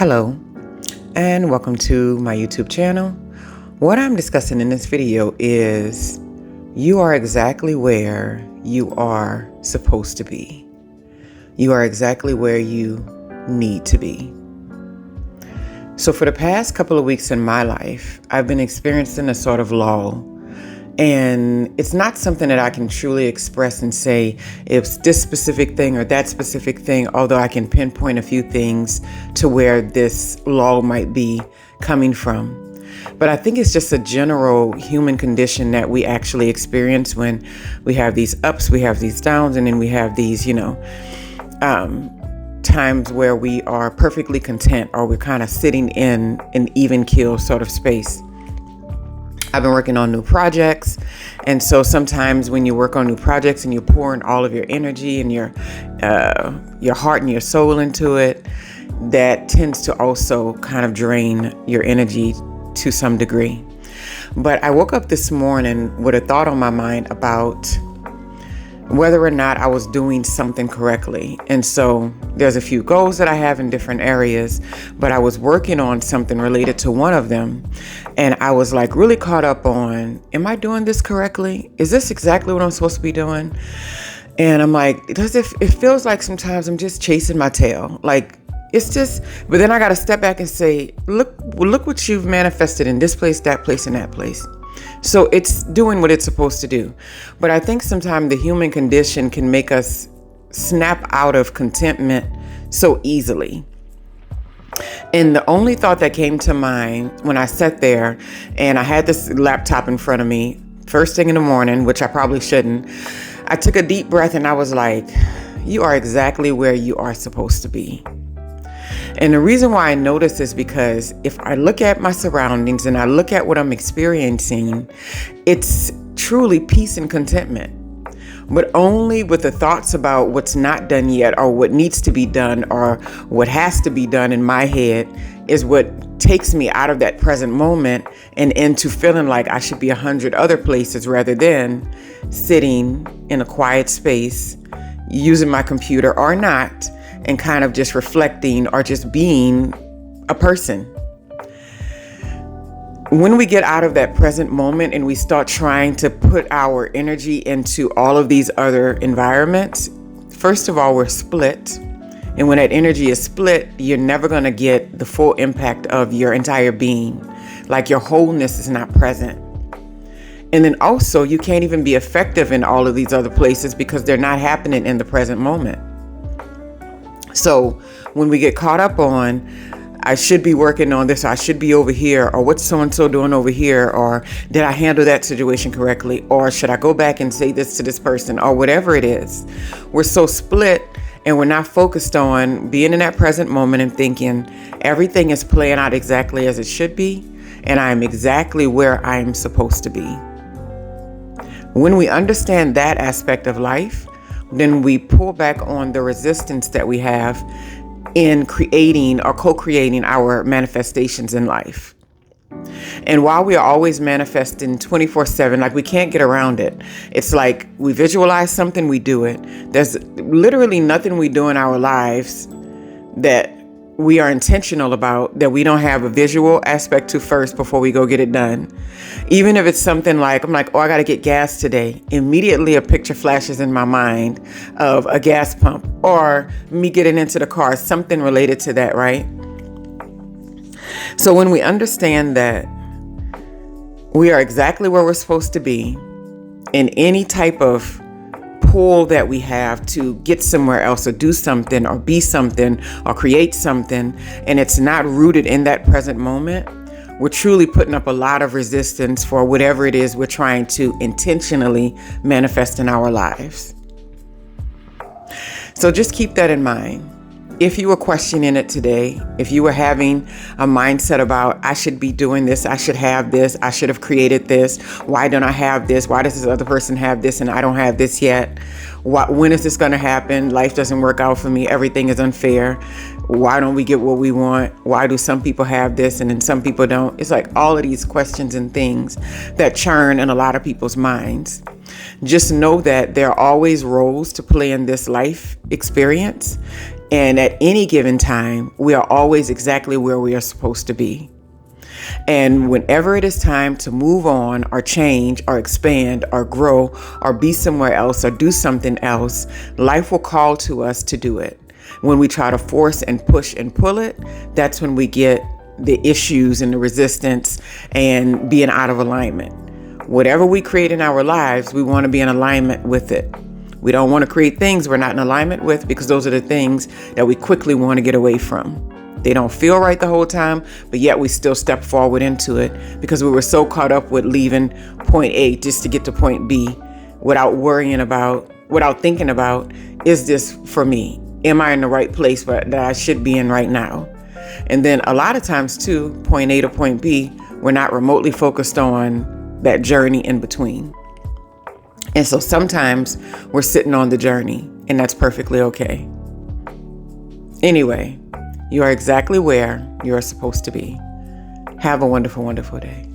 Hello, and welcome to my YouTube channel. What I'm discussing in this video is you are exactly where you are supposed to be. You are exactly where you need to be. So for the past couple of weeks in my life, I've been experiencing a sort of lull. And it's not something that I can truly express and say it's this specific thing or that specific thing, although I can pinpoint a few things to where this lull might be coming from. But I think it's just a general human condition that we actually experience when we have these ups, we have these downs, and then we have these, times where we are perfectly content or we're kind of sitting in an even keel sort of space. I've been working on new projects. And so sometimes when you work on new projects and you're pouring all of your energy and your heart and your soul into it, that tends to also kind of drain your energy to some degree. But I woke up this morning with a thought on my mind about whether or not I was doing something correctly. And so there's a few goals that I have in different areas, but I was working on something related to one of them. And I was like really caught up on, am I doing this correctly? Is this exactly what I'm supposed to be doing? And I'm like, it feels like sometimes I'm just chasing my tail. Like it's just, but then I got to step back and say, look what you've manifested in this place, that place, and that place. So it's doing what it's supposed to do. But I think sometimes the human condition can make us snap out of contentment so easily. And the only thought that came to mind when I sat there and I had this laptop in front of me, first thing in the morning, which I probably shouldn't, I took a deep breath and I was like, you are exactly where you are supposed to be. And the reason why I know this is because if I look at my surroundings and I look at what I'm experiencing, it's truly peace and contentment. But only with the thoughts about what's not done yet or what needs to be done or what has to be done in my head is what takes me out of that present moment and into feeling like I should be 100 other places rather than sitting in a quiet space, using my computer or not, and kind of just reflecting or just being a person. When we get out of that present moment and we start trying to put our energy into all of these other environments, first of all, we're split. And when that energy is split, you're never going to get the full impact of your entire being. Like your wholeness is not present. And then also you can't even be effective in all of these other places because they're not happening in the present moment. So when we get caught up on, I should be working on this, or I should be over here, or what's so-and-so doing over here, or did I handle that situation correctly, or should I go back and say this to this person, or whatever it is, we're so split and we're not focused on being in that present moment and thinking everything is playing out exactly as it should be, and I'm exactly where I'm supposed to be. When we understand that aspect of life, then we pull back on the resistance that we have in creating or co-creating our manifestations in life. And while we are always manifesting 24/7, like we can't get around it. It's like we visualize something, we do it. There's literally nothing we do in our lives that we are intentional about that we don't have a visual aspect to first before we go get it done. Even if it's something like, I'm like, I got to get gas today. Immediately a picture flashes in my mind of a gas pump or me getting into the car, something related to that, right? So when we understand that we are exactly where we're supposed to be in any type of pull that we have to get somewhere else or do something or be something or create something, and it's not rooted in that present moment, we're truly putting up a lot of resistance for whatever it is we're trying to intentionally manifest in our lives. So just keep that in mind. If you were questioning it today, if you were having a mindset about, I should be doing this, I should have this, I should have created this, why don't I have this, why does this other person have this and I don't have this yet, when is this going to happen, life doesn't work out for me, everything is unfair, why don't we get what we want, why do some people have this and then some people don't? It's like all of these questions and things that churn in a lot of people's minds. Just know that there are always roles to play in this life experience. And at any given time, we are always exactly where we are supposed to be. And whenever it is time to move on or change or expand or grow or be somewhere else or do something else, life will call to us to do it. When we try to force and push and pull it, that's when we get the issues and the resistance and being out of alignment. Whatever we create in our lives, we want to be in alignment with it. We don't want to create things we're not in alignment with, because those are the things that we quickly want to get away from. They don't feel right the whole time, but yet we still step forward into it because we were so caught up with leaving point A just to get to point B without thinking about, is this for me? Am I in the right place that I should be in right now? And then a lot of times too, point A to point B, we're not remotely focused on that journey in between. And so sometimes we're sitting on the journey, and that's perfectly okay. Anyway, you are exactly where you are supposed to be. Have a wonderful, wonderful day.